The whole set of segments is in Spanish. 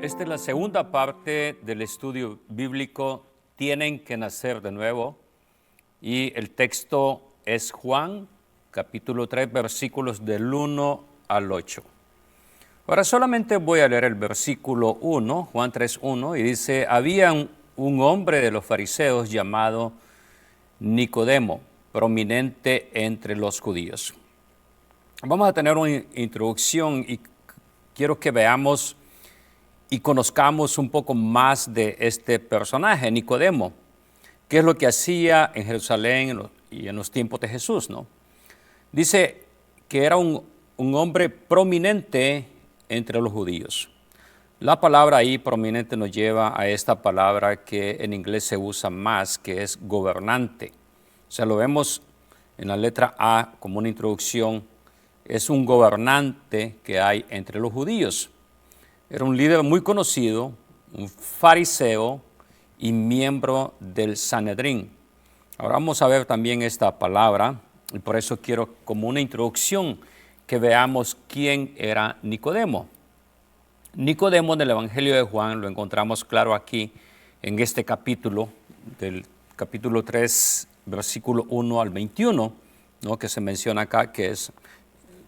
Esta es la segunda parte del estudio bíblico, Tienen que nacer de nuevo, y el texto es Juan, capítulo 3, versículos del 1 al 8. Ahora solamente voy a leer el versículo 1, Juan 3, 1, y dice, había un hombre de los fariseos llamado Nicodemo, prominente entre los judíos. Vamos a tener una introducción y quiero que veamos y conozcamos un poco más de este personaje, Nicodemo, qué es lo que hacía en Jerusalén y en los tiempos de Jesús, ¿no? Dice que era un hombre prominente entre los judíos. La palabra ahí prominente nos lleva a esta palabra que en inglés se usa más, que es gobernante. O sea, lo vemos en la letra A como una introducción. Es un gobernante que hay entre los judíos. Era un líder muy conocido, un fariseo y miembro del Sanedrín. Ahora vamos a ver también esta palabra y por eso quiero como una introducción que veamos quién era Nicodemo. Nicodemo del Evangelio de Juan lo encontramos claro aquí en este capítulo, del capítulo 3, versículo 1 al 21, ¿no? Que se menciona acá, que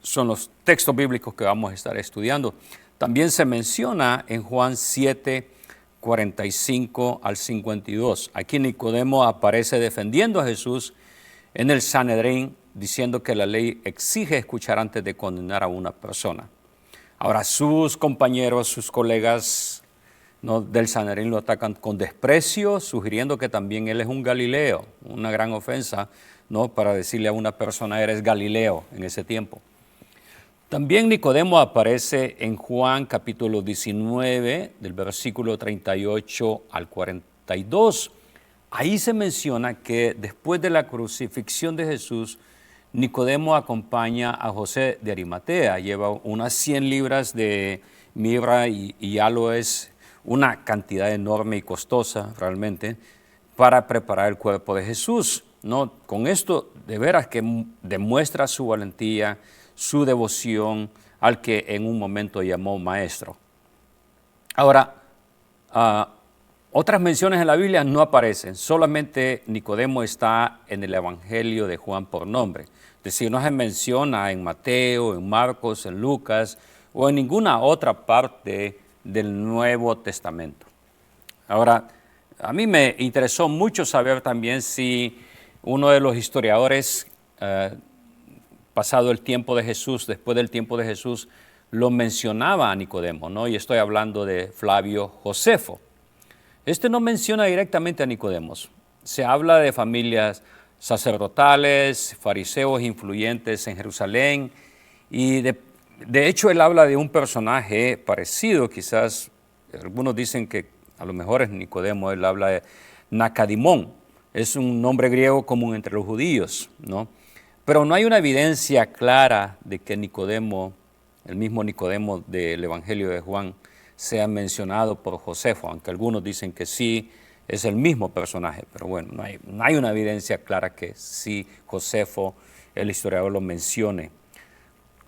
son los textos bíblicos que vamos a estar estudiando. También se menciona en Juan 7, 45 al 52. Aquí Nicodemo aparece defendiendo a Jesús en el Sanedrín, diciendo que la ley exige escuchar antes de condenar a una persona. Ahora sus compañeros, sus colegas, ¿no?, del Sanedrín lo atacan con desprecio, sugiriendo que también él es un Galileo, una gran ofensa, ¿no?, para decirle a una persona eres Galileo en ese tiempo. También Nicodemo aparece en Juan capítulo 19, del versículo 38 al 42. Ahí se menciona que después de la crucifixión de Jesús, Nicodemo acompaña a José de Arimatea. Lleva unas 100 libras de mirra y aloes, una cantidad enorme y costosa realmente, para preparar el cuerpo de Jesús, ¿no? Con esto de veras que demuestra su valentía, su devoción al que en un momento llamó maestro. Ahora, otras menciones en la Biblia no aparecen, solamente Nicodemo está en el Evangelio de Juan por nombre. Es decir, no se menciona en Mateo, en Marcos, en Lucas o en ninguna otra parte del Nuevo Testamento. Ahora, a mí me interesó mucho saber también si uno de los historiadores pasado el tiempo de Jesús, después del tiempo de Jesús, lo mencionaba a Nicodemo, ¿no? Y estoy hablando de Flavio Josefo. Este no menciona directamente a Nicodemo. Se habla de familias sacerdotales, fariseos influyentes en Jerusalén, y de hecho él habla de un personaje parecido, quizás algunos dicen que a lo mejor es Nicodemo, él habla de Nacadimón, es un nombre griego común entre los judíos, ¿no? Pero no hay una evidencia clara de que Nicodemo, el mismo Nicodemo del Evangelio de Juan, sea mencionado por Josefo, aunque algunos dicen que sí es el mismo personaje, pero bueno, no hay una evidencia clara que sí Josefo, el historiador, lo mencione.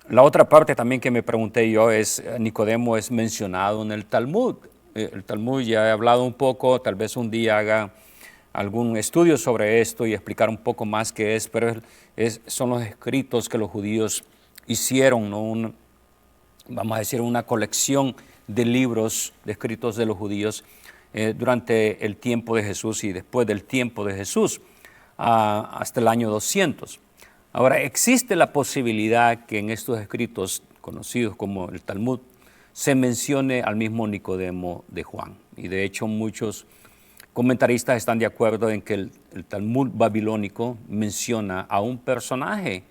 La otra parte también que me pregunté yo es, Nicodemo es mencionado en el Talmud. El Talmud ya he hablado un poco, tal vez un día haga algún estudio sobre esto y explicar un poco más qué es, pero son los escritos que los judíos hicieron, ¿no? Vamos a decir, una colección de libros de escritos de los judíos durante el tiempo de Jesús y después del tiempo de Jesús, hasta el año 200. Ahora, existe la posibilidad que en estos escritos, conocidos como el Talmud, se mencione al mismo Nicodemo de Juan. Y de hecho muchos comentaristas están de acuerdo en que el Talmud babilónico menciona a un personaje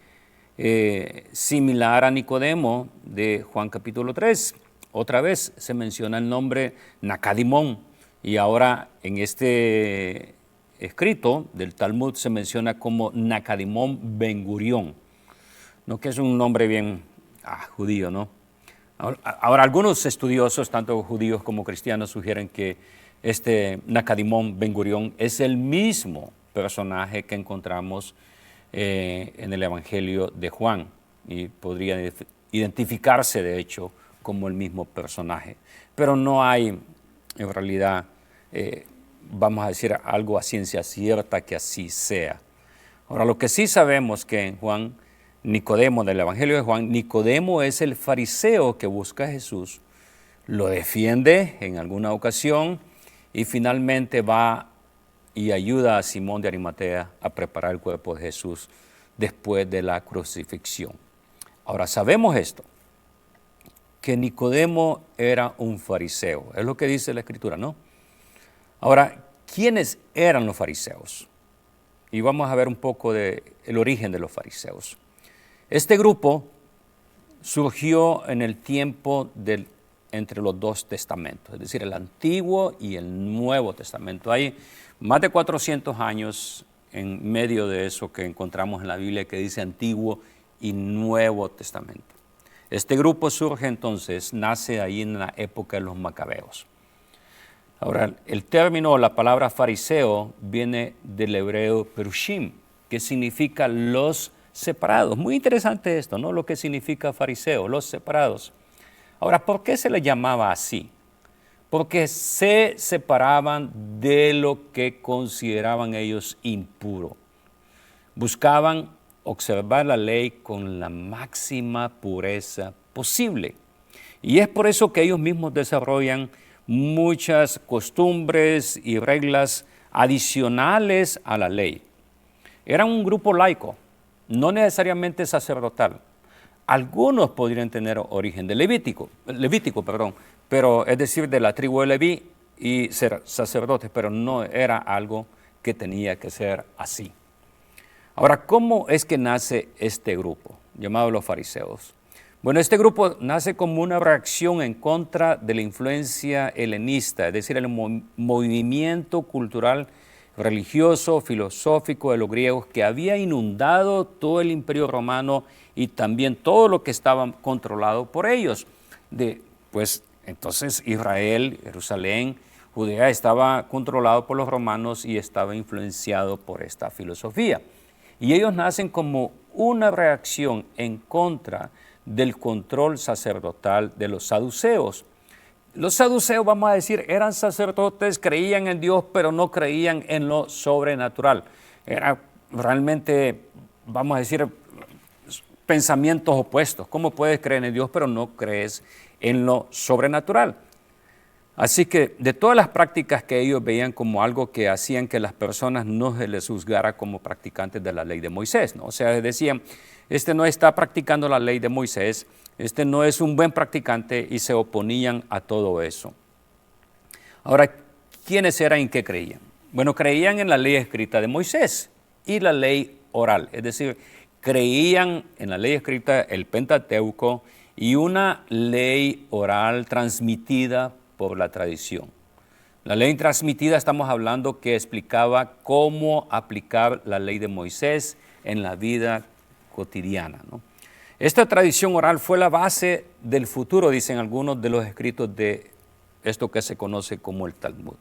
similar a Nicodemo de Juan capítulo 3. Otra vez se menciona el nombre Nacadimón y ahora en este escrito del Talmud se menciona como Nacadimón Ben Gurión, ¿no? Que es un nombre bien judío, ¿no? Ahora algunos estudiosos, tanto judíos como cristianos, sugieren que este Nacadimón Ben Gurión es el mismo personaje que encontramos en el Evangelio de Juan y podría identificarse de hecho como el mismo personaje. Pero no hay, en realidad, vamos a decir algo a ciencia cierta que así sea. Ahora, lo que sí sabemos que en Juan, Nicodemo, del Evangelio de Juan, Nicodemo es el fariseo que busca a Jesús, lo defiende en alguna ocasión y finalmente va y ayuda a Simón de Arimatea a preparar el cuerpo de Jesús después de la crucifixión. Ahora, sabemos esto, que Nicodemo era un fariseo, es lo que dice la Escritura, ¿no? Ahora, ¿quiénes eran los fariseos? Y vamos a ver un poco del origen de los fariseos. Este grupo surgió en el tiempo entre los dos testamentos, es decir, el Antiguo y el Nuevo Testamento. Hay más de 400 años en medio de eso que encontramos en la Biblia que dice Antiguo y Nuevo Testamento. Este grupo surge entonces, nace ahí en la época de los Macabeos. Ahora, el término, la palabra fariseo, viene del hebreo perushim, que significa los separados. Muy interesante esto, ¿no? Lo que significa fariseo, los separados. Ahora, ¿por qué se le llamaba así? Porque se separaban de lo que consideraban ellos impuro. Buscaban observar la ley con la máxima pureza posible. Y es por eso que ellos mismos desarrollan muchas costumbres y reglas adicionales a la ley. Eran un grupo laico, no necesariamente sacerdotal. Algunos podrían tener origen de Levítico, pero es decir, de la tribu de Leví y ser sacerdotes, pero no era algo que tenía que ser así. Ahora, ¿cómo es que nace este grupo, llamado los fariseos? Bueno, este grupo nace como una reacción en contra de la influencia helenista, es decir, el movimiento cultural, religioso, filosófico de los griegos que había inundado todo el Imperio Romano y también todo lo que estaba controlado por ellos. Pues entonces Israel, Jerusalén, Judea estaba controlado por los romanos y estaba influenciado por esta filosofía. Y ellos nacen como una reacción en contra del control sacerdotal de los saduceos. Los saduceos, vamos a decir, eran sacerdotes, creían en Dios, pero no creían en lo sobrenatural. Era realmente, vamos a decir, pensamientos opuestos. ¿Cómo puedes creer en Dios, pero no crees en lo sobrenatural? Así que de todas las prácticas que ellos veían como algo que hacían que las personas no se les juzgara como practicantes de la ley de Moisés, ¿no? O sea, decían, este no está practicando la ley de Moisés, este no es un buen practicante, y se oponían a todo eso. Ahora, ¿quiénes eran y qué creían? Bueno, creían en la ley escrita de Moisés y la ley oral, es decir, creían en la ley escrita, el Pentateuco, y una ley oral transmitida por la tradición. La ley transmitida, estamos hablando que explicaba cómo aplicar la ley de Moisés en la vida cotidiana, ¿no? Esta tradición oral fue la base del futuro, dicen algunos, de los escritos de esto que se conoce como el Talmud.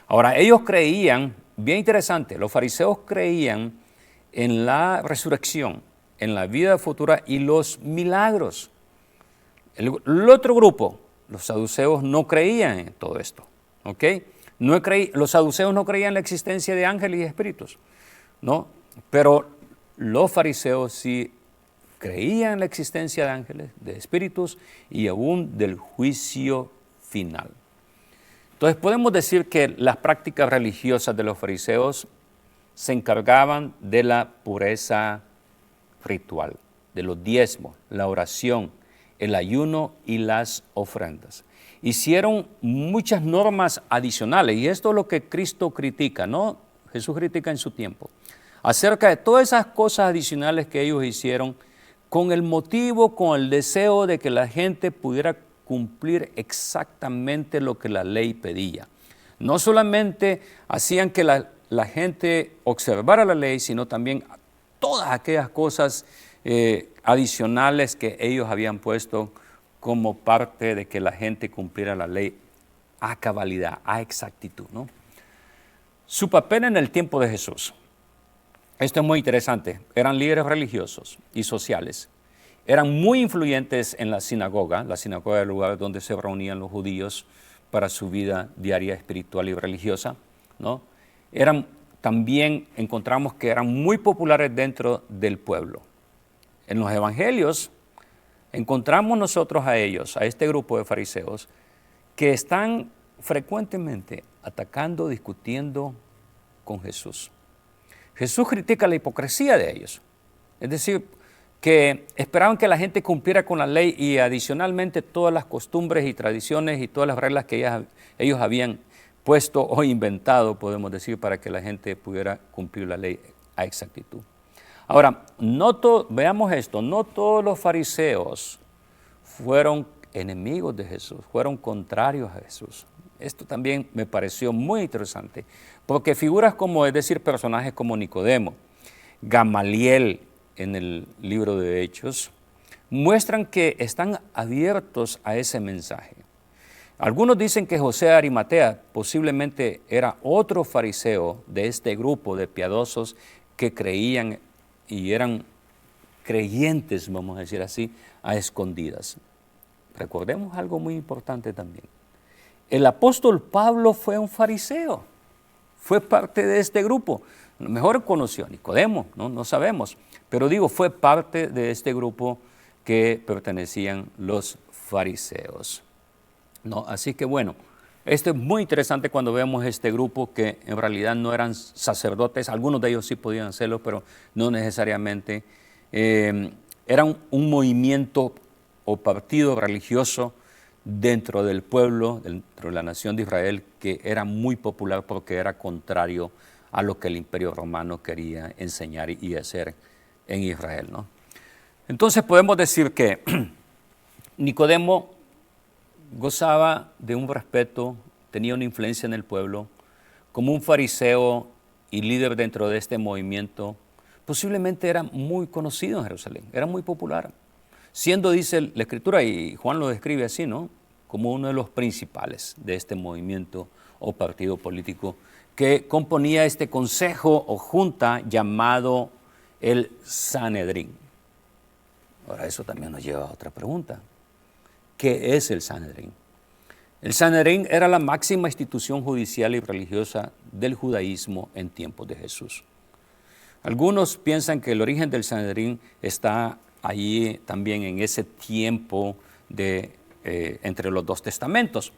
Ahora, ellos creían, bien interesante, los fariseos creían en la resurrección, en la vida futura y los milagros. El otro grupo, los saduceos, no creían en todo esto, ¿ok? Los saduceos no creían en la existencia de ángeles y espíritus, ¿no? Pero los fariseos sí creían en la existencia de ángeles, de espíritus y aún del juicio final. Entonces podemos decir que las prácticas religiosas de los fariseos se encargaban de la pureza ritual, de los diezmos, la oración, el ayuno y las ofrendas. Hicieron muchas normas adicionales, y esto es lo que Cristo critica, ¿no? Jesús critica en su tiempo, acerca de todas esas cosas adicionales que ellos hicieron con el motivo, con el deseo de que la gente pudiera cumplir exactamente lo que la ley pedía. No solamente hacían que la gente observara la ley, sino también todas aquellas cosas adicionales que ellos habían puesto como parte de que la gente cumpliera la ley a cabalidad, a exactitud, ¿no? Su papel en el tiempo de Jesús. Esto es muy interesante. Eran líderes religiosos y sociales. eran muy influyentes en la sinagoga era el lugar donde se reunían los judíos para su vida diaria espiritual y religiosa, ¿no? También encontramos que eran muy populares dentro del pueblo. En los evangelios encontramos nosotros a ellos, a este grupo de fariseos, que están frecuentemente atacando, discutiendo con Jesús. Jesús critica la hipocresía de ellos, es decir, que esperaban que la gente cumpliera con la ley y adicionalmente todas las costumbres y tradiciones y todas las reglas que ellos habían puesto o inventado, podemos decir, para que la gente pudiera cumplir la ley a exactitud. Ahora, veamos esto, no todos los fariseos fueron enemigos de Jesús, fueron contrarios a Jesús. Esto también me pareció muy interesante, porque figuras como, es decir, personajes como Nicodemo, Gamaliel en el libro de Hechos, muestran que están abiertos a ese mensaje. Algunos dicen que José de Arimatea posiblemente era otro fariseo de este grupo de piadosos que creían y eran creyentes, vamos a decir así, a escondidas. Recordemos algo muy importante también. El apóstol Pablo fue un fariseo, fue parte de este grupo. A lo mejor conoció a Nicodemo, no sabemos, pero digo, fue parte de este grupo que pertenecían los fariseos. ¿No? Así que bueno, esto es muy interesante cuando vemos este grupo que en realidad no eran sacerdotes, algunos de ellos sí podían hacerlo, pero no necesariamente. Eran un movimiento o partido religioso dentro del pueblo, dentro de la nación de Israel, que era muy popular porque era contrario a lo que el Imperio Romano quería enseñar y hacer en Israel, ¿no? Entonces podemos decir que Nicodemo gozaba de un respeto, tenía una influencia en el pueblo, como un fariseo y líder dentro de este movimiento, posiblemente era muy conocido en Jerusalén, era muy popular, siendo, dice la Escritura, y Juan lo describe así, ¿no?, como uno de los principales de este movimiento o partido político que componía este consejo o junta llamado el Sanedrín. Ahora, eso también nos lleva a otra pregunta. ¿Qué es el Sanedrín? El Sanedrín era la máxima institución judicial y religiosa del judaísmo en tiempos de Jesús. Algunos piensan que el origen del Sanedrín está allí también en ese tiempo entre los dos testamentos,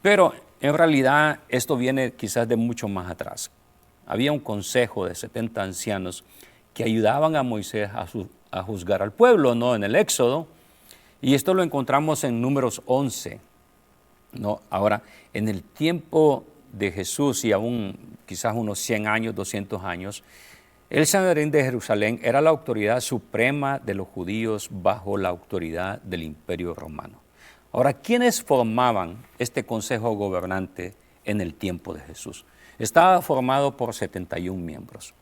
pero en realidad esto viene quizás de mucho más atrás. Había un consejo de 70 ancianos que ayudaban a Moisés a juzgar al pueblo, ¿no?, en el Éxodo, y esto lo encontramos en Números 11, ¿no? Ahora, en el tiempo de Jesús y aún quizás unos 100 años, 200 años, el Sanedrín de Jerusalén era la autoridad suprema de los judíos bajo la autoridad del Imperio Romano. Ahora, ¿quiénes formaban este consejo gobernante en el tiempo de Jesús? Estaba formado por 71 miembros.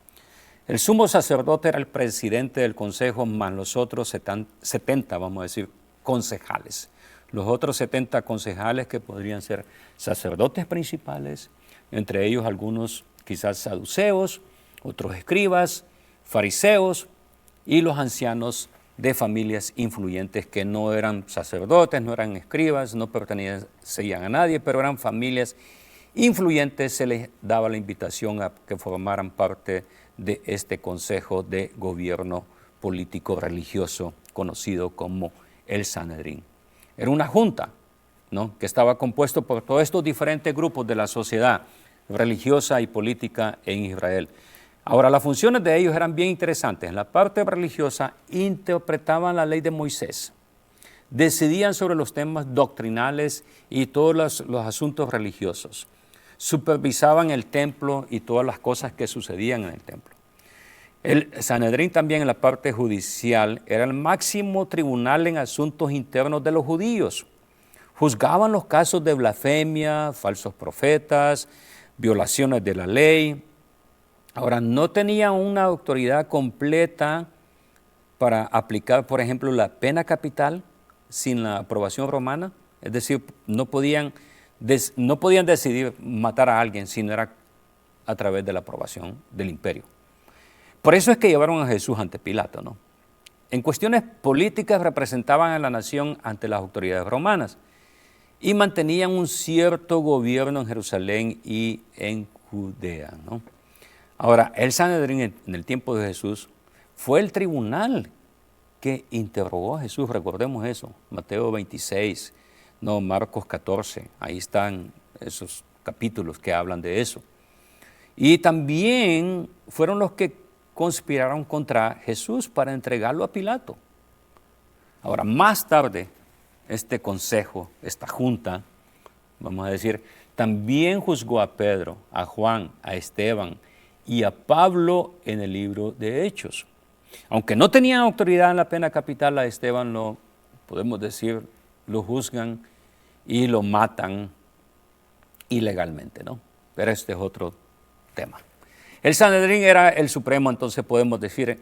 El sumo sacerdote era el presidente del consejo, más los otros 70, vamos a decir, concejales. Los otros 70 concejales que podrían ser sacerdotes principales, entre ellos algunos quizás saduceos, otros escribas, fariseos y los ancianos de familias influyentes que no eran sacerdotes, no eran escribas, no pertenecían a nadie, pero eran familias influyentes. Se les daba la invitación a que formaran parte de este consejo de gobierno político religioso conocido como el Sanedrín. Era una junta, ¿no?, que estaba compuesto por todos estos diferentes grupos de la sociedad religiosa y política en Israel. Ahora, las funciones de ellos eran bien interesantes. En la parte religiosa interpretaban la ley de Moisés, decidían sobre los temas doctrinales y todos los asuntos religiosos, supervisaban el templo y todas las cosas que sucedían en el templo. El Sanedrín también en la parte judicial era el máximo tribunal en asuntos internos de los judíos. Juzgaban los casos de blasfemia, falsos profetas, violaciones de la ley. Ahora, no tenían una autoridad completa para aplicar, por ejemplo, la pena capital sin la aprobación romana. Es decir, no podían decidir matar a alguien si no era a través de la aprobación del imperio. Por eso es que llevaron a Jesús ante Pilato, ¿no? en cuestiones políticas representaban a la nación ante las autoridades romanas y mantenían un cierto gobierno en Jerusalén y en Judea, ¿no? Ahora, el Sanedrín en el tiempo de Jesús fue el tribunal que interrogó a Jesús, recordemos eso, Mateo 26, no, Marcos 14, ahí están esos capítulos que hablan de eso. Y también fueron los que conspiraron contra Jesús para entregarlo a Pilato. Ahora, más tarde, este consejo, esta junta, vamos a decir, también juzgó a Pedro, a Juan, a Esteban y a Pablo en el libro de Hechos. Aunque no tenían autoridad en la pena capital, a Esteban lo, podemos decir, lo juzgan y lo matan ilegalmente, ¿no? Pero este es otro tema. El Sanedrín era el supremo, entonces podemos decir,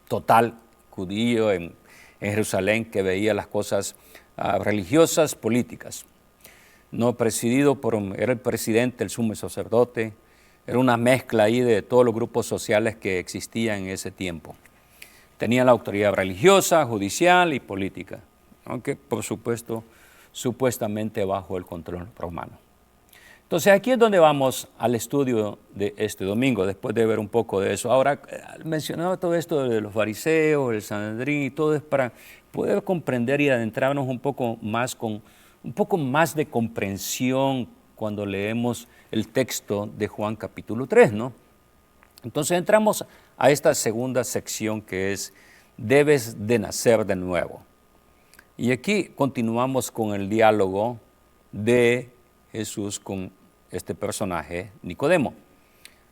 total judío en Jerusalén, que veía las cosas religiosas, políticas. No presidido era el presidente, el sumo sacerdote, era una mezcla ahí de todos los grupos sociales que existían en ese tiempo. Tenían la autoridad religiosa, judicial y política, aunque por supuesto, supuestamente bajo el control romano. Entonces aquí es donde vamos al estudio de este domingo, después de ver un poco de eso. Ahora, mencionaba todo esto de los fariseos, el Sanedrín y todo es para poder comprender y adentrarnos un poco más con un poco más de comprensión cuando leemos el texto de Juan capítulo 3, ¿no? Entonces entramos a esta segunda sección que es, debes de nacer de nuevo. Y aquí continuamos con el diálogo de Jesús con este personaje, Nicodemo.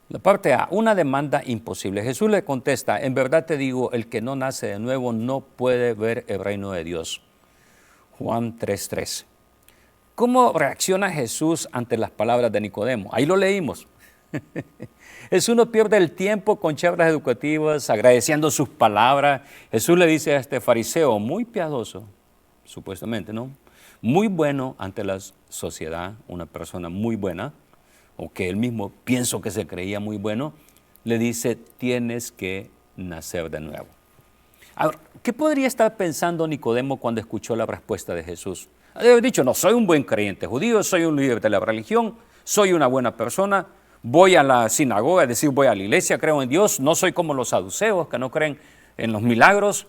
La parte A, una demanda imposible. Jesús le contesta, en verdad te digo, el que no nace de nuevo no puede ver el reino de Dios. Juan 3:3. ¿Cómo reacciona Jesús ante las palabras de Nicodemo? Ahí lo leímos. Jesús no pierde el tiempo con charlas educativas, agradeciendo sus palabras. Jesús le dice a este fariseo, muy piadoso, supuestamente, ¿no? Muy bueno ante la sociedad, una persona muy buena, o que él mismo pienso que se creía muy bueno, le dice, tienes que nacer de nuevo. Ahora, ¿qué podría estar pensando Nicodemo cuando escuchó la respuesta de Jesús? Debe haber dicho, no, soy un buen creyente judío, soy un líder de la religión, soy una buena persona, voy a la sinagoga, es decir, voy a la iglesia, creo en Dios, no soy como los saduceos que no creen en los milagros.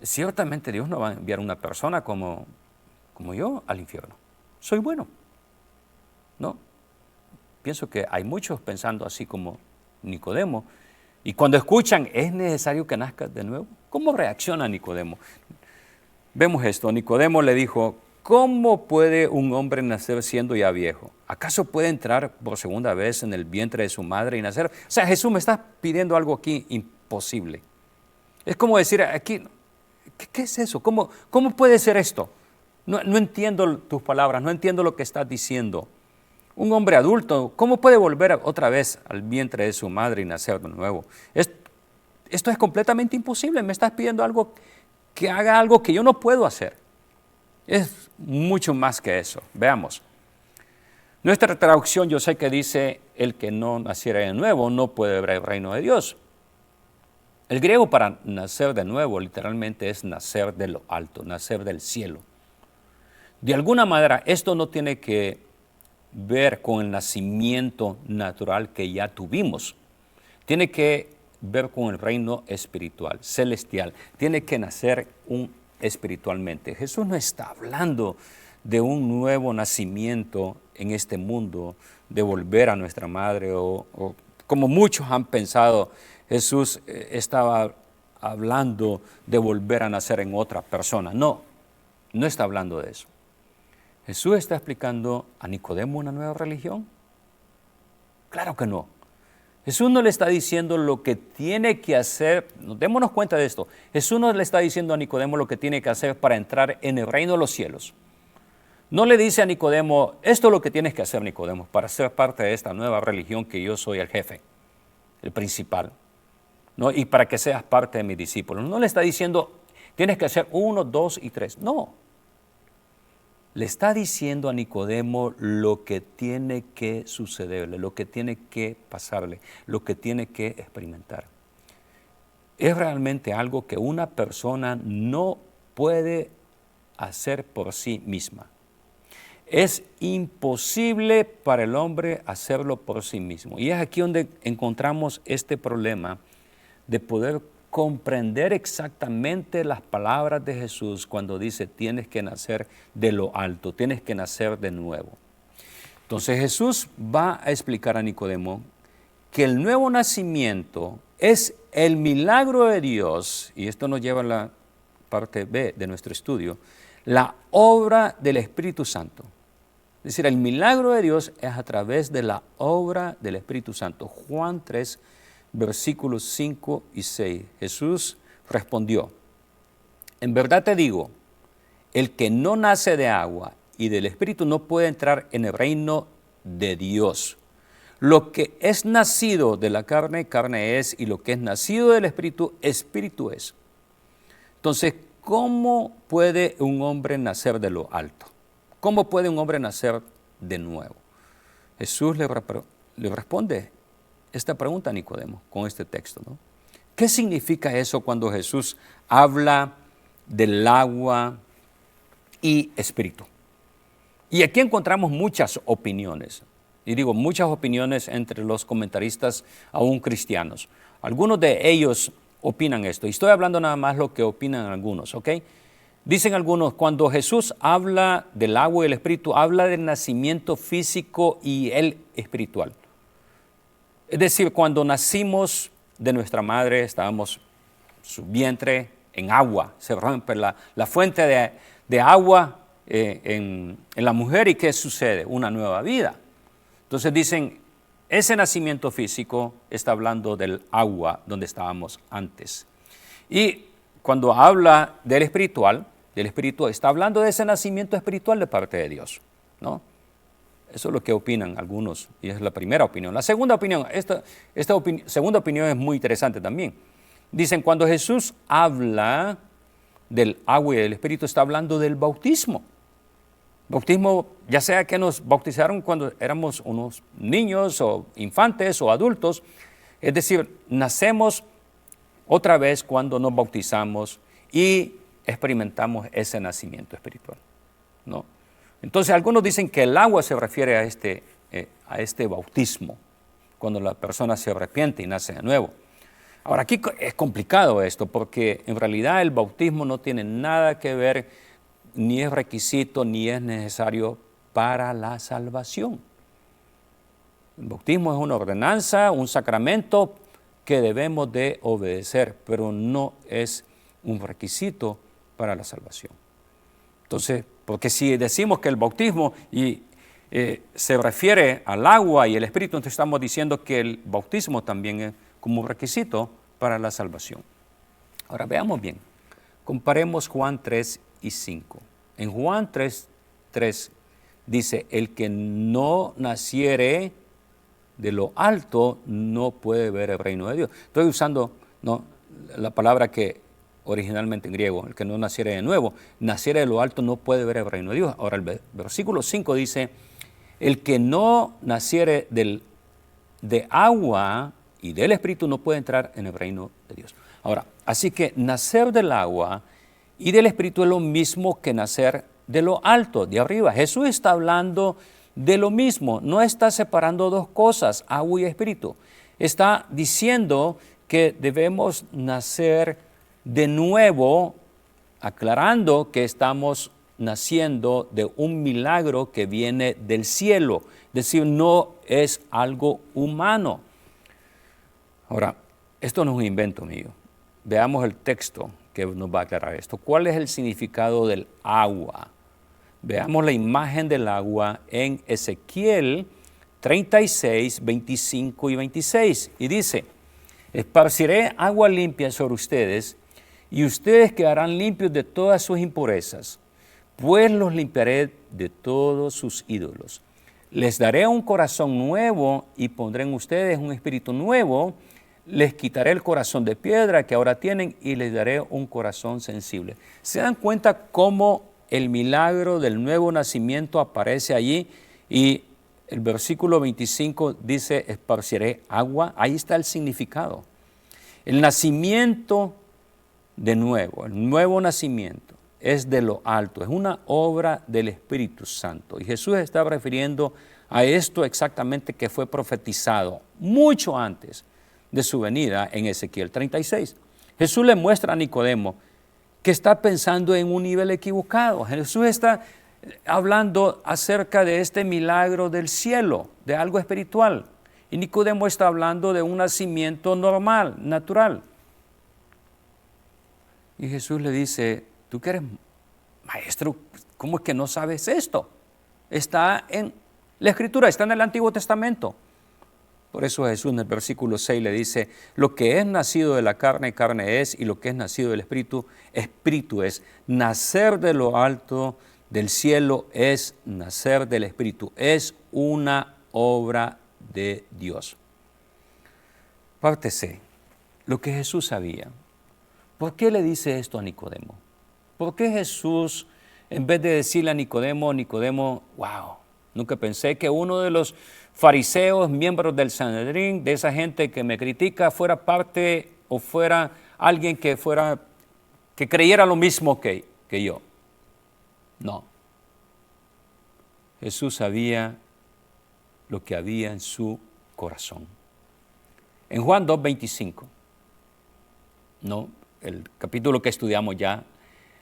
Ciertamente Dios no va a enviar una persona como yo al infierno. Soy bueno. No. Pienso que hay muchos pensando así como Nicodemo. Y cuando escuchan, ¿es necesario que nazcas de nuevo? ¿Cómo reacciona Nicodemo? Vemos esto. Nicodemo le dijo, ¿cómo puede un hombre nacer siendo ya viejo? ¿Acaso puede entrar por segunda vez en el vientre de su madre y nacer? O sea, Jesús me está pidiendo algo aquí imposible. Es como decir aquí, ¿qué es eso? ¿Cómo puede ser esto? No entiendo tus palabras, no entiendo lo que estás diciendo. Un hombre adulto, ¿cómo puede volver otra vez al vientre de su madre y nacer de nuevo? Esto es completamente imposible, me estás pidiendo algo que haga algo que yo no puedo hacer. Es mucho más que eso. Veamos. Nuestra traducción yo sé que dice, el que no naciera de nuevo no puede ver el reino de Dios. El griego para nacer de nuevo literalmente es nacer de lo alto, nacer del cielo. De alguna manera, esto no tiene que ver con el nacimiento natural que ya tuvimos. Tiene que ver con el reino espiritual, celestial. Tiene que nacer espiritualmente. Jesús no está hablando de un nuevo nacimiento en este mundo, de volver a nuestra madre o como muchos han pensado, Jesús estaba hablando de volver a nacer en otra persona. No está hablando de eso. ¿Jesús está explicando a Nicodemo una nueva religión? Claro que no. Jesús no le está diciendo lo que tiene que hacer, démonos cuenta de esto, Jesús no le está diciendo a Nicodemo lo que tiene que hacer para entrar en el reino de los cielos. No le dice a Nicodemo, esto es lo que tienes que hacer, Nicodemo, para ser parte de esta nueva religión que yo soy el jefe, el principal, ¿no? Y para que seas parte de mis discípulos. No le está diciendo, tienes que hacer 1, 2 y 3. No. Le está diciendo a Nicodemo lo que tiene que sucederle, lo que tiene que pasarle, lo que tiene que experimentar. es realmente algo que una persona no puede hacer por sí misma. Es imposible para el hombre hacerlo por sí mismo. Y es aquí donde encontramos este problema de poder comprender exactamente las palabras de Jesús cuando dice tienes que nacer de lo alto, tienes que nacer de nuevo. Entonces Jesús va a explicar a Nicodemo que el nuevo nacimiento es el milagro de Dios, y esto nos lleva a la parte B de nuestro estudio, la obra del Espíritu Santo. Es decir, el milagro de Dios es a través de la obra del Espíritu Santo. Juan 3, versículos 5 y 6. Jesús respondió, en verdad te digo, el que no nace de agua y del Espíritu no puede entrar en el reino de Dios. Lo que es nacido de la carne, carne es, y lo que es nacido del Espíritu, Espíritu es. Entonces, ¿cómo puede un hombre nacer de lo alto? ¿Cómo puede un hombre nacer de nuevo? Jesús le responde esta pregunta a Nicodemo con este texto, ¿no? ¿Qué significa eso cuando Jesús habla del agua y espíritu? Y aquí encontramos muchas opiniones. Y digo, muchas opiniones entre los comentaristas aún cristianos. Algunos de ellos opinan esto. Y estoy hablando nada más lo que opinan algunos, ¿ok? Dicen algunos, cuando Jesús habla del agua y el espíritu, habla del nacimiento físico y el espiritual. Es decir, cuando nacimos de nuestra madre, estábamos su vientre en agua, se rompe la fuente de agua en la mujer, ¿y qué sucede? Una nueva vida. Entonces dicen, ese nacimiento físico está hablando del agua donde estábamos antes. Y cuando habla del espíritu, está hablando de ese nacimiento espiritual de parte de Dios, ¿no? Eso es lo que opinan algunos, y es la primera opinión. La segunda opinión, esta segunda opinión es muy interesante también. Dicen, cuando Jesús habla del agua y del espíritu, está hablando del bautismo. Bautismo, ya sea que nos bautizaron cuando éramos unos niños o infantes o adultos, es decir, nacemos otra vez cuando nos bautizamos y experimentamos ese nacimiento espiritual, ¿no? Entonces algunos dicen que el agua se refiere a este bautismo, cuando la persona se arrepiente y nace de nuevo. Ahora aquí es complicado esto, porque en realidad el bautismo no tiene nada que ver, ni es requisito, ni es necesario para la salvación. El bautismo es una ordenanza, un sacramento que debemos de obedecer, pero no es un requisito para la salvación. Entonces, porque si decimos que el bautismo se refiere al agua y el espíritu, entonces estamos diciendo que el bautismo también es como un requisito para la salvación. Ahora veamos bien, comparemos Juan 3 y 5. En Juan 3 dice, el que no naciere de lo alto no puede ver el reino de Dios. Estoy usando, ¿no?, la palabra que originalmente en griego, el que no naciere de nuevo, naciere de lo alto no puede ver el reino de Dios. Ahora el versículo 5 dice, el que no naciere de agua y del espíritu no puede entrar en el reino de Dios. Ahora, así que nacer del agua y del espíritu es lo mismo que nacer de lo alto, de arriba. Jesús está hablando de lo mismo, no está separando dos cosas, agua y espíritu. Está diciendo que debemos nacer de nuevo, aclarando que estamos naciendo de un milagro que viene del cielo, es decir, no es algo humano. Ahora, esto no es un invento mío. Veamos el texto que nos va a aclarar esto. ¿Cuál es el significado del agua? Veamos la imagen del agua en Ezequiel 36, 25 y 26. Y dice, esparciré agua limpia sobre ustedes y ustedes quedarán limpios de todas sus impurezas, pues los limpiaré de todos sus ídolos. Les daré un corazón nuevo y pondré en ustedes un espíritu nuevo. Les quitaré el corazón de piedra que ahora tienen y les daré un corazón sensible. ¿Se dan cuenta cómo el milagro del nuevo nacimiento aparece allí? Y el versículo 25 dice, esparciré agua. Ahí está el significado. El nacimiento de nuevo, el nuevo nacimiento es de lo alto, es una obra del Espíritu Santo. Y Jesús está refiriendo a esto exactamente que fue profetizado mucho antes de su venida en Ezequiel 36. Jesús le muestra a Nicodemo que está pensando en un nivel equivocado. Jesús está hablando acerca de este milagro del cielo, de algo espiritual. Y Nicodemo está hablando de un nacimiento normal, natural. Y Jesús le dice, tú que eres maestro, ¿cómo es que no sabes esto? Está en la Escritura, está en el Antiguo Testamento. Por eso Jesús en el versículo 6 le dice, lo que es nacido de la carne, carne es, y lo que es nacido del Espíritu, Espíritu es. Nacer de lo alto del cielo es nacer del Espíritu, es una obra de Dios. Parte C, lo que Jesús sabía. ¿Por qué le dice esto a Nicodemo? ¿Por qué Jesús, en vez de decirle a Nicodemo, wow, nunca pensé que uno de los fariseos, miembros del Sanedrín, de esa gente que me critica, fuera parte o fuera alguien que creyera lo mismo que yo? No. Jesús sabía lo que había en su corazón. En Juan 2:25, el capítulo que estudiamos ya,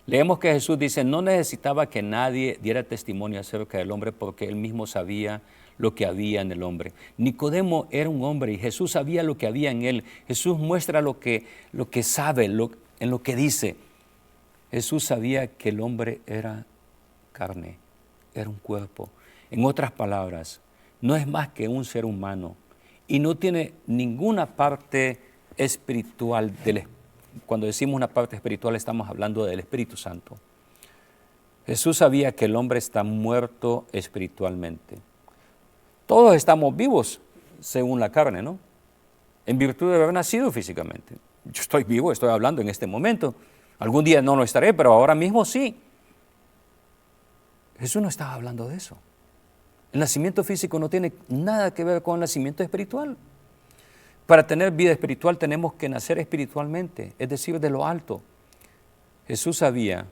leemos que Jesús dice, no necesitaba que nadie diera testimonio acerca del hombre porque él mismo sabía lo que había en el hombre. Nicodemo era un hombre y Jesús sabía lo que había en él. Jesús muestra lo que sabe, en lo que dice. Jesús sabía que el hombre era carne, era un cuerpo. En otras palabras, no es más que un ser humano y no tiene ninguna parte espiritual. Cuando decimos una parte espiritual estamos hablando del Espíritu Santo. Jesús sabía que el hombre está muerto espiritualmente. Todos estamos vivos según la carne, ¿no? En virtud de haber nacido físicamente. Yo estoy vivo, estoy hablando en este momento. Algún día no lo estaré, pero ahora mismo sí. Jesús no estaba hablando de eso. El nacimiento físico no tiene nada que ver con el nacimiento espiritual. Para tener vida espiritual tenemos que nacer espiritualmente, es decir, de lo alto. Jesús sabía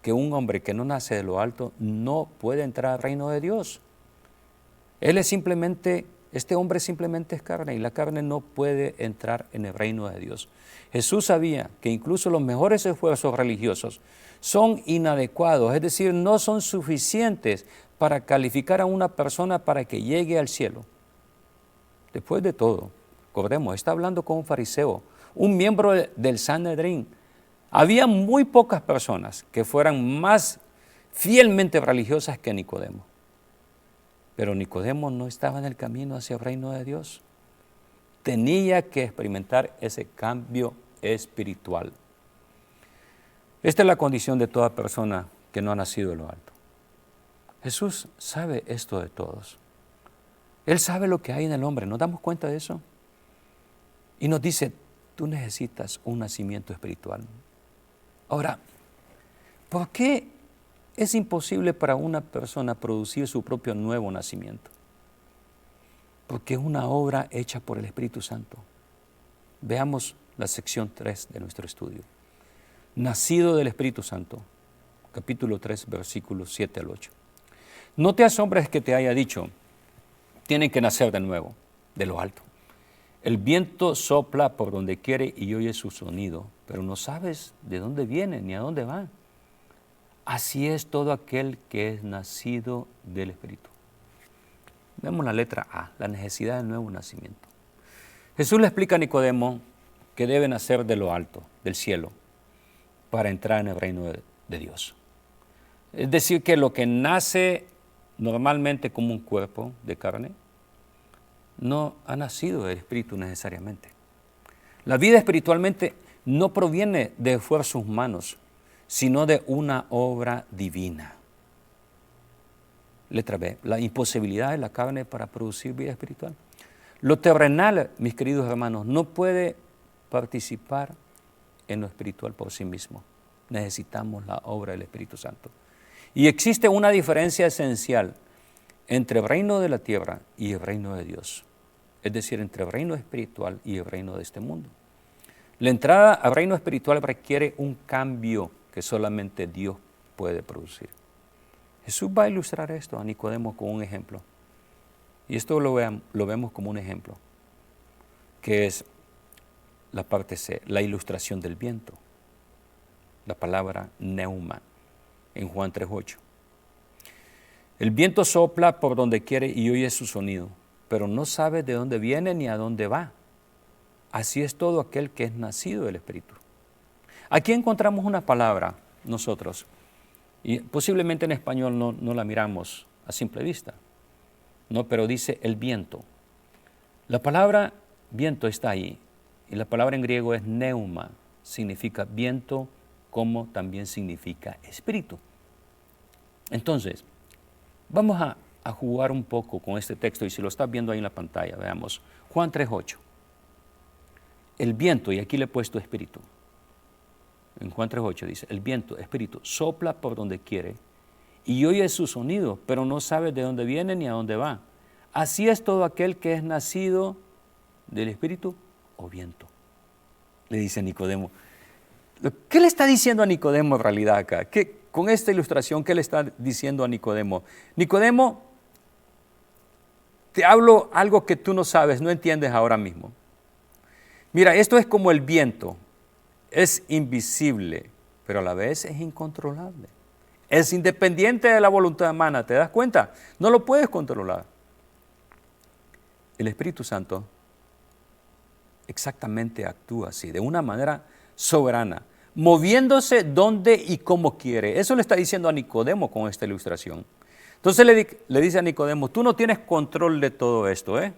que un hombre que no nace de lo alto no puede entrar al reino de Dios. Este hombre simplemente es carne y la carne no puede entrar en el reino de Dios. Jesús sabía que incluso los mejores esfuerzos religiosos son inadecuados, es decir, no son suficientes para calificar a una persona para que llegue al cielo. Después de todo, recordemos, está hablando con un fariseo, un miembro del Sanedrín. Había muy pocas personas que fueran más fielmente religiosas que Nicodemo. Pero Nicodemo no estaba en el camino hacia el reino de Dios. Tenía que experimentar ese cambio espiritual. Esta es la condición de toda persona que no ha nacido de lo alto. Jesús sabe esto de todos. Él sabe lo que hay en el hombre, ¿nos damos cuenta de eso? Y nos dice, tú necesitas un nacimiento espiritual. Ahora, ¿por qué es imposible para una persona producir su propio nuevo nacimiento? Porque es una obra hecha por el Espíritu Santo. Veamos la sección 3 de nuestro estudio. Nacido del Espíritu Santo, capítulo 3, versículos 7 al 8. No te asombres que te haya dicho, tienen que nacer de nuevo, de lo alto. El viento sopla por donde quiere y oye su sonido, pero no sabes de dónde viene ni a dónde va. Así es todo aquel que es nacido del Espíritu. Vemos la letra A, la necesidad del nuevo nacimiento. Jesús le explica a Nicodemo que debe nacer de lo alto, del cielo, para entrar en el reino de Dios. Es decir, que lo que nace normalmente como un cuerpo de carne, no ha nacido del Espíritu necesariamente. La vida espiritualmente no proviene de esfuerzos humanos, sino de una obra divina. Letra B, la imposibilidad de la carne para producir vida espiritual. Lo terrenal, mis queridos hermanos, no puede participar en lo espiritual por sí mismo. Necesitamos la obra del Espíritu Santo. Y existe una diferencia esencial entre el reino de la tierra y el reino de Dios. Es decir, entre el reino espiritual y el reino de este mundo. La entrada al reino espiritual requiere un cambio que solamente Dios puede producir. Jesús va a ilustrar esto a Nicodemo con un ejemplo. Y esto lo vemos como un ejemplo, que es la parte C, la ilustración del viento. La palabra neuma, en Juan 3:8. El viento sopla por donde quiere y oye su sonido, pero no sabe de dónde viene ni a dónde va. Así es todo aquel que es nacido del Espíritu. Aquí encontramos una palabra, nosotros, y posiblemente en español no la miramos a simple vista, no, pero dice el viento. La palabra viento está ahí, y la palabra en griego es neuma, significa viento, como también significa espíritu. Entonces, vamos a jugar un poco con este texto, y si lo estás viendo ahí en la pantalla, veamos, Juan 3:8. El viento, y aquí le he puesto espíritu. En Juan 3:8 dice, el viento, espíritu, sopla por donde quiere y oye su sonido, pero no sabe de dónde viene ni a dónde va. Así es todo aquel que es nacido del espíritu o viento. Le dice Nicodemo. ¿Qué le está diciendo a Nicodemo en realidad acá? Con esta ilustración, ¿qué le está diciendo a Nicodemo? Nicodemo, te hablo algo que tú no sabes, no entiendes ahora mismo. Mira, esto es como el viento. Es invisible, pero a la vez es incontrolable. Es independiente de la voluntad humana, ¿te das cuenta? No lo puedes controlar. El Espíritu Santo exactamente actúa así, de una manera soberana, moviéndose donde y como quiere. Eso le está diciendo a Nicodemo con esta ilustración. Entonces le dice a Nicodemo, tú no tienes control de todo esto, ¿eh?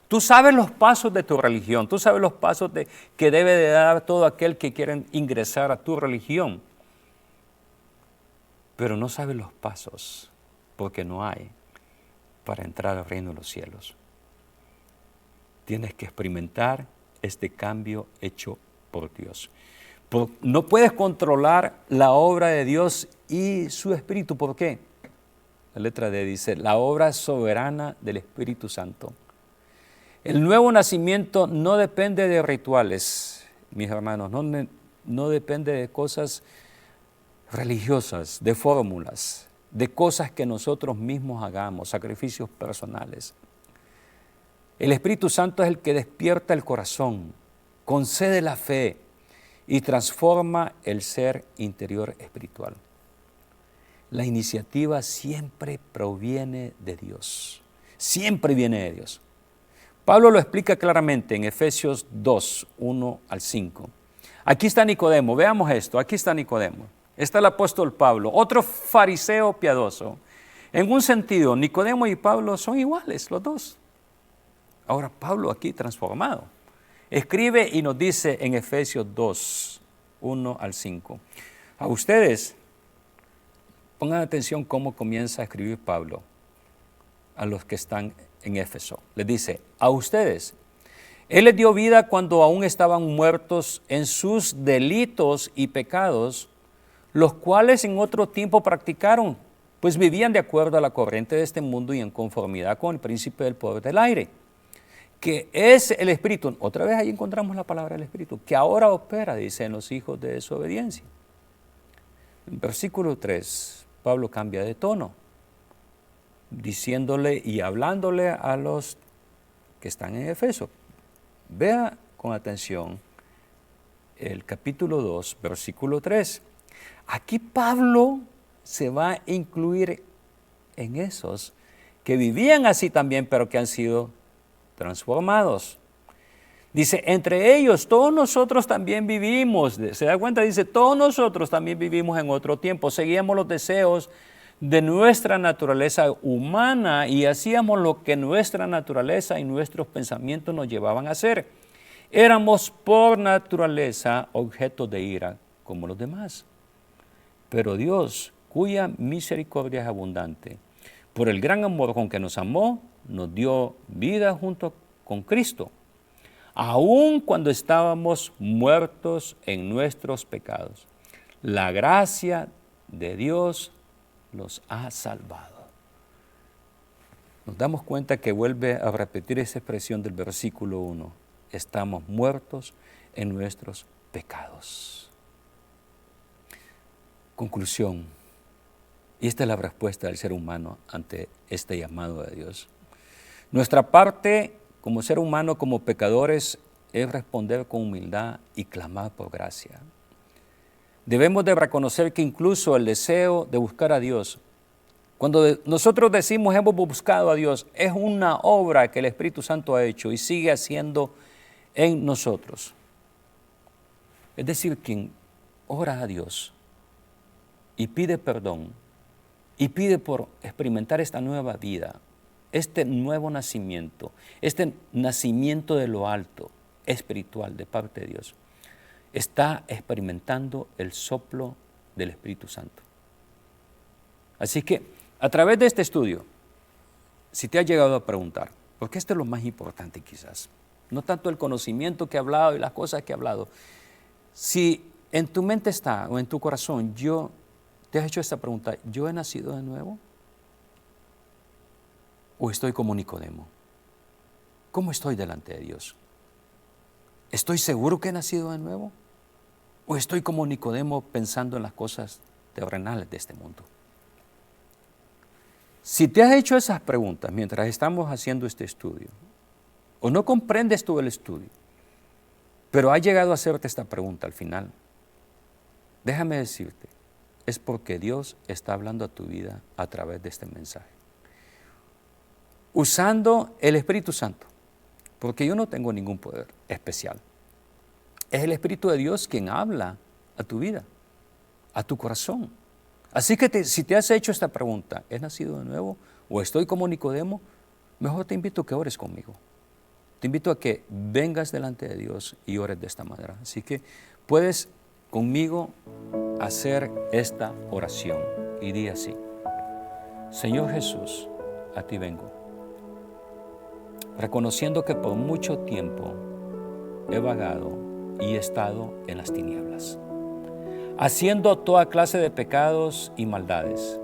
Tú sabes los pasos de tu religión, tú sabes los pasos que debe de dar todo aquel que quiere ingresar a tu religión, pero no sabes los pasos porque no hay para entrar al reino de los cielos. Tienes que experimentar este cambio hecho por Dios. No puedes controlar la obra de Dios y su Espíritu. ¿Por qué? La letra D dice, la obra soberana del Espíritu Santo. El nuevo nacimiento no depende de rituales, mis hermanos, no depende de cosas religiosas, de fórmulas, de cosas que nosotros mismos hagamos, sacrificios personales. El Espíritu Santo es el que despierta el corazón, concede la fe y transforma el ser interior espiritual. La iniciativa siempre proviene de Dios, siempre viene de Dios. Pablo lo explica claramente en Efesios 2, 1 al 5. Aquí está Nicodemo, veamos esto, aquí está Nicodemo. Está el apóstol Pablo, otro fariseo piadoso. En un sentido, Nicodemo y Pablo son iguales, los dos. Ahora Pablo aquí transformado. Escribe y nos dice en Efesios 2, 1 al 5. A ustedes, pongan atención cómo comienza a escribir Pablo a los que están en Éfeso. Les dice, a ustedes, Él les dio vida cuando aún estaban muertos en sus delitos y pecados, los cuales en otro tiempo practicaron, pues vivían de acuerdo a la corriente de este mundo y en conformidad con el príncipe del poder del aire, que es el Espíritu. Otra vez ahí encontramos la palabra del Espíritu, que ahora opera, dice, en los hijos de desobediencia. En versículo 3, Pablo cambia de tono, diciéndole y hablándole a los que están en Efeso. Vea con atención el capítulo 2, versículo 3. Aquí Pablo se va a incluir en esos que vivían así también, pero que han sido transformados. Dice, entre ellos todos nosotros también vivimos. ¿Se da cuenta? Dice, todos nosotros también vivimos en otro tiempo. Seguíamos los deseos de nuestra naturaleza humana y hacíamos lo que nuestra naturaleza y nuestros pensamientos nos llevaban a hacer. Éramos por naturaleza objetos de ira como los demás. Pero Dios, cuya misericordia es abundante, por el gran amor con que nos amó, nos dio vida junto con Cristo, aun cuando estábamos muertos en nuestros pecados. La gracia de Dios los ha salvado. Nos damos cuenta que vuelve a repetir esa expresión del versículo 1. Estamos muertos en nuestros pecados. Conclusión, y esta es la respuesta del ser humano ante este llamado de Dios. Nuestra parte como ser humano, como pecadores, es responder con humildad y clamar por gracia. Debemos de reconocer que incluso el deseo de buscar a Dios, cuando nosotros decimos hemos buscado a Dios, es una obra que el Espíritu Santo ha hecho y sigue haciendo en nosotros. Es decir, quien ora a Dios y pide perdón y pide por experimentar esta nueva vida, este nuevo nacimiento, este nacimiento de lo alto, espiritual de parte de Dios, está experimentando el soplo del Espíritu Santo. Así que a través de este estudio, si te has llegado a preguntar, porque esto es lo más importante quizás, no tanto el conocimiento que he hablado y las cosas que he hablado, si en tu mente está o en tu corazón, te has hecho esta pregunta, ¿yo he nacido de nuevo? ¿O estoy como Nicodemo? ¿Cómo estoy delante de Dios? ¿Estoy seguro que he nacido de nuevo? ¿O estoy como Nicodemo pensando en las cosas terrenales de este mundo? Si te has hecho esas preguntas mientras estamos haciendo este estudio, o no comprendes todo el estudio, pero has llegado a hacerte esta pregunta al final, déjame decirte, es porque Dios está hablando a tu vida a través de este mensaje. Usando el Espíritu Santo, porque yo no tengo ningún poder especial. Es el Espíritu de Dios quien habla a tu vida, a tu corazón. Así que si te has hecho esta pregunta, ¿he nacido de nuevo o estoy como Nicodemo? Mejor te invito a que ores conmigo. Te invito a que vengas delante de Dios y ores de esta manera. Así que puedes conmigo hacer esta oración y di así: Señor Jesús, a ti vengo, reconociendo que por mucho tiempo he vagado y he estado en las tinieblas, haciendo toda clase de pecados y maldades.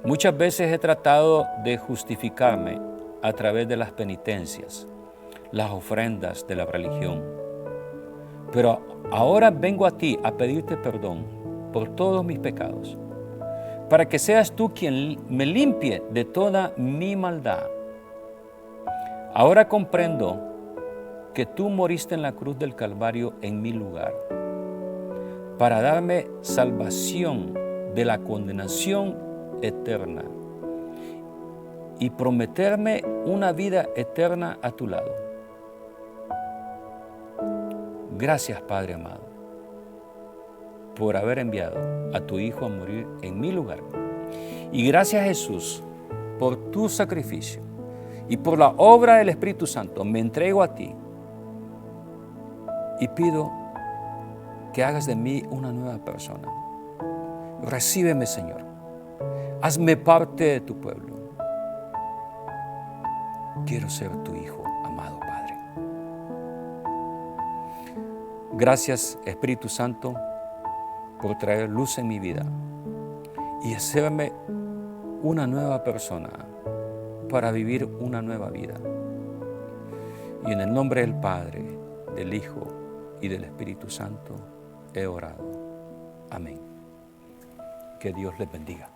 Muchas veces he tratado de justificarme a través de las penitencias, las ofrendas de la religión. Pero ahora vengo a ti a pedirte perdón por todos mis pecados, para que seas tú quien me limpie de toda mi maldad. Ahora comprendo que tú moriste en la cruz del Calvario en mi lugar, para darme salvación de la condenación eterna y prometerme una vida eterna a tu lado. Gracias, Padre amado, por haber enviado a tu Hijo a morir en mi lugar. Y gracias, Jesús, por tu sacrificio y por la obra del Espíritu Santo. Me entrego a ti y pido que hagas de mí una nueva persona. Recíbeme, Señor. Hazme parte de tu pueblo. Quiero ser tu hijo, amado Padre. Gracias, Espíritu Santo, por traer luz en mi vida y hacerme una nueva persona para vivir una nueva vida. Y en el nombre del Padre, del Hijo y del Espíritu Santo he orado. Amén. Que Dios les bendiga.